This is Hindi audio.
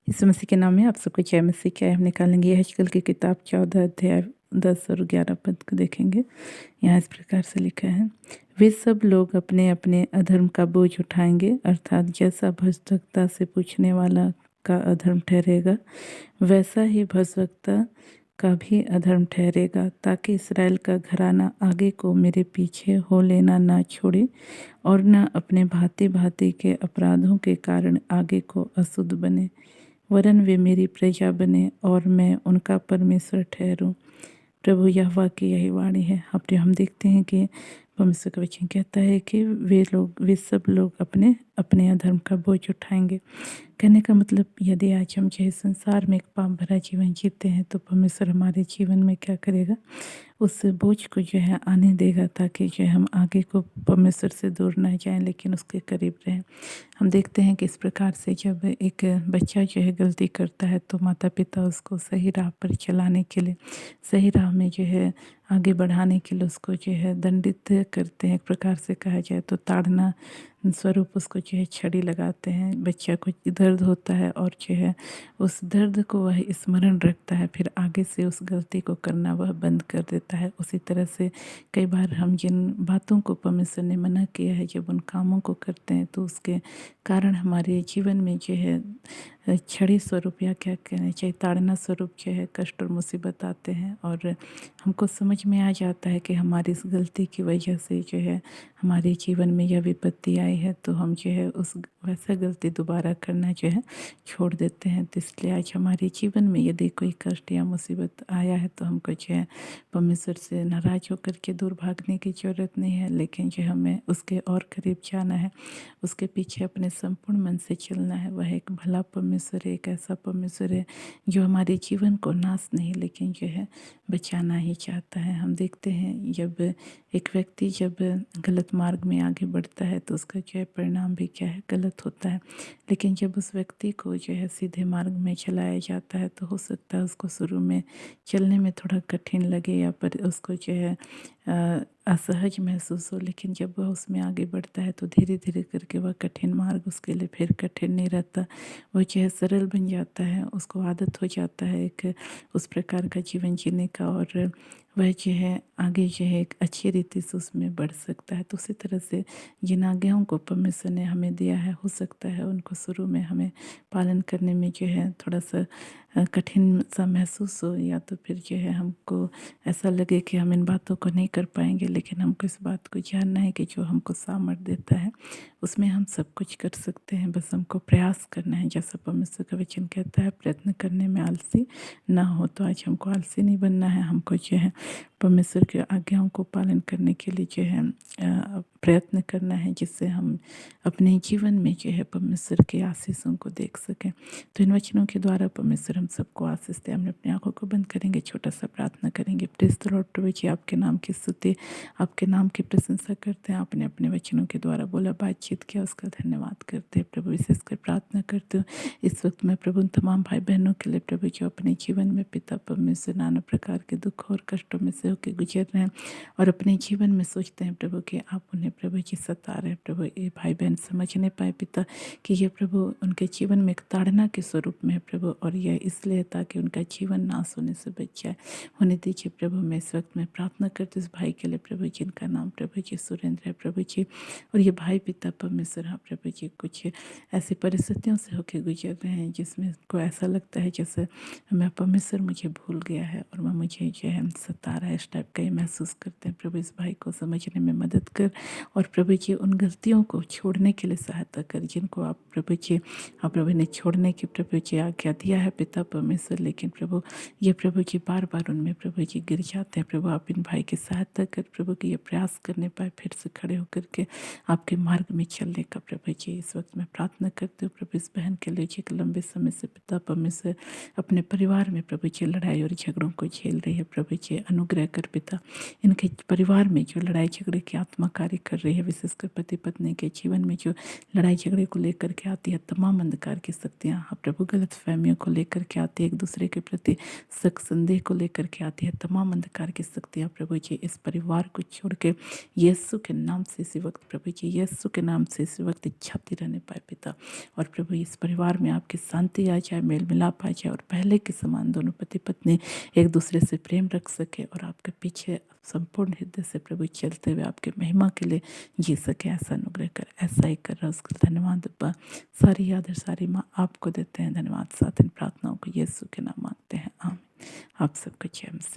यीशु मसीह के नाम में आप सबको जय मसीह की। हम निकालेंगे यहेजकेल की किताब 14 अध्याय 10 और 11 पद को देखेंगे। यहाँ इस प्रकार से लिखा है, वे सब लोग अपने अपने अधर्म का बोझ उठाएंगे, अर्थात जैसा भजभक्ता से पूछने वाला का अधर्म ठहरेगा वैसा ही भजभक्ता का भी अधर्म ठहरेगा, ताकि इसराइल का घराना आगे को मेरे पीछे हो लेना ना छोड़े और न अपने भांति भांति के अपराधों के कारण आगे को अशुद्ध बने, वरन वे मेरी प्रजा बने और मैं उनका परमेश्वर ठहरूं। प्रभु यहोवा की यही वाणी है। अब हम देखते हैं कि परमेश्वर का वचन कहता है कि वे सब लोग अपने अपने अधर्म का बोझ उठाएंगे। कहने का मतलब, यदि आज हम जो है संसार में एक पाप भरा जीवन जीते हैं तो परमेश्वर हमारे जीवन में क्या करेगा, उस बोझ को जो है आने देगा, ताकि जो है हम आगे को परमेश्वर से दूर ना जाएं लेकिन उसके करीब रहें। हम देखते हैं कि इस प्रकार से जब एक बच्चा जो है गलती करता है तो माता पिता उसको सही राह पर चलाने के लिए, सही राह में जो है आगे बढ़ाने के लिए उसको जो है दंडित करते हैं। एक प्रकार से कहा जाए तो ताड़ना स्वरूप उसको जो है छड़ी लगाते हैं। बच्चा को दर्द होता है और जो है उस दर्द को वह स्मरण रखता है, फिर आगे से उस गलती को करना वह बंद कर देता है। उसी तरह से कई बार हम जिन बातों को परमेश्वर ने मना किया है, जब उन कामों को करते हैं तो उसके कारण हमारे जीवन में जो है छड़ी स्वरूप या क्या कहना चाहिए ताड़ना स्वरूप जो है कष्ट और मुसीबत आते हैं, और हमको समझ में आ जाता है कि हमारी इस गलती की वजह से जो है हमारे जीवन में यह विपत्ति आई है, तो हम जो है उस वैसा गलती दोबारा करना जो है छोड़ देते हैं। तो इसलिए आज हमारे जीवन में यदि कोई कष्ट या मुसीबत आया है तो हमको जो है परमेश्वर से नाराज़ होकर के दूर भागने की ज़रूरत नहीं है, लेकिन जो हमें उसके और करीब जाना है, उसके पीछे अपने संपूर्ण मन से चलना है। वह एक भला परमेश्वर है, एक ऐसा परमेश्वर है जो हमारे जीवन को नाश नहीं लेकिन जो है बचाना ही चाहता है। हम देखते हैं जब एक व्यक्ति जब गलत मार्ग में आगे बढ़ता है तो उसका जो है परिणाम भी क्या है, गलत होता है। लेकिन जब उस व्यक्ति को जो है सीधे मार्ग में चलाया जाता है तो हो सकता है उसको शुरू में चलने में थोड़ा कठिन लगे या पर उसको जो है असहज महसूस हो, लेकिन जब वह उसमें आगे बढ़ता है तो धीरे धीरे करके वह कठिन मार्ग उसके लिए फिर कठिन नहीं रहता, वह जो है सरल बन जाता है। उसको आदत हो जाता है एक उस प्रकार का जीवन जीने का, और वह जो है आगे जो है एक अच्छी रीति से उसमें बढ़ सकता है। तो उसी तरह से जिन आज्ञाओं को परमेश्वर ने हमें दिया है, हो सकता है उनको शुरू में हमें पालन करने में जो है थोड़ा सा कठिन सा महसूस हो, या तो फिर जो है हमको ऐसा लगे कि हम इन बातों को नहीं कर पाएंगे, लेकिन हमको इस बात को जानना है कि जो हमको सामर्थ्य देता है उसमें हम सब कुछ कर सकते हैं। बस हमको प्रयास करना है, जैसा परमेश्वर का वचन कहता है, प्रयत्न करने में आलसी ना हो। तो आज हमको आलसी नहीं बनना है, हमको जो है परमेश्वर के आज्ञाओं को पालन करने के लिए जो है प्रयत्न करना है, जिससे हम अपने जीवन में जो है परमेश्वर के आशीषों को देख सकें। तो इन वचनों के द्वारा परमेश्वर हम सबको आशीष दे। हम अपनी आंखों को बंद करेंगे, छोटा सा प्रार्थना करेंगे। Praise the Lord. प्रभु जी, आपके नाम की स्तुति, आपके नाम की प्रशंसा करते हैं। आपने अपने वचनों के द्वारा बोला, बातचीत किया, उसका धन्यवाद करते हैं। प्रभु विशेषकर प्रार्थना करते हो इस वक्त मैं प्रभु तमाम भाई बहनों के लिए, प्रभु जो अपने जीवन में पिता परमेश्वर नाना प्रकार के दुख और कष्टों में से होकर गुजर रहे हैं और अपने जीवन में सोचते हैं प्रभु कि आप उन्हें प्रभु जी सता रहे हैं। प्रभु ये भाई बहन समझ नहीं पाए पिता कि ये प्रभु उनके जीवन में एक ताड़ना के स्वरूप में है प्रभु, और यह इसलिए ताकि उनका जीवन नाश होने से बच जाए। होने दीजिए प्रभु। मैं इस वक्त में प्रार्थना करती उस भाई के लिए प्रभु जिनका नाम प्रभु जी सुरेंद्र है प्रभु जी, और ये भाई पिता परमेश्वर हाँ प्रभु जी कुछ ऐसी परिस्थितियों से होकर गुजर रहे हैं जिसमें को ऐसा लगता है जैसे मैं परमेश्वर मुझे भूल गया है और वह मुझे जो है सता रहा है, इस टाइप का ही महसूस करते हैं। प्रभु इस भाई को समझने में मदद कर और प्रभु जी उन गलतियों को छोड़ने के लिए सहायता कर जिनको आप प्रभु जी आप प्रभु ने छोड़ने की प्रभु जी आज्ञा दिया है पिता परमेश्वर, लेकिन प्रभु ये प्रभु जी बार बार उनमें प्रभु जी गिर जाते हैं। प्रभु आप इन भाई की सहायता कर प्रभु कि ये प्रयास करने पाए फिर से खड़े होकर के आपके मार्ग में चलने का। प्रभु जी इस वक्त मैं प्रार्थना करती हूँ प्रभु इस बहन के लिए जो एक लंबे समय से पिता परमेश्वर अपने परिवार में प्रभु जी लड़ाई और झगड़ों को झेल रही है। प्रभु जी अनुग्रह कर पिता, इनके परिवार में जो लड़ाई झगड़े की आत्मा कार्य कर रही है, विशेषकर पति पत्नी के जीवन में जो लड़ाई झगड़े को लेकर के आती है तमाम अंधकार की शक्तियाँ, हाँ प्रभु गलत फहमियों को लेकर के आती है, एक दूसरे के प्रति शक संदेह को लेकर के आती है। तमाम अंधकार की शक्तियाँ प्रभु जी इस परिवार को छोड़ के यीशु के नाम से इसी वक्त प्रभु जी, यीशु के नाम से इसी वक्त छाती रहने पाए पिता। और प्रभु इस परिवार में आपकी शांति आ जाए, मेल मिलाप आ जाए और पहले के समान दोनों पति पत्नी एक दूसरे से प्रेम रख सके और आपके पीछे संपूर्ण हृदय से प्रभु चलते हुए आपके महिमा के लिए जी सके। ऐसा अनुग्रह कर, ऐसा ही कर रहा उसका धन्यवाद अब्बा। सारी याद और सारी माँ आपको देते हैं धन्यवाद। साथ इन प्रार्थनाओं को यीशु के नाम मांगते हैं, आमीन। आप सबको जय मसीह।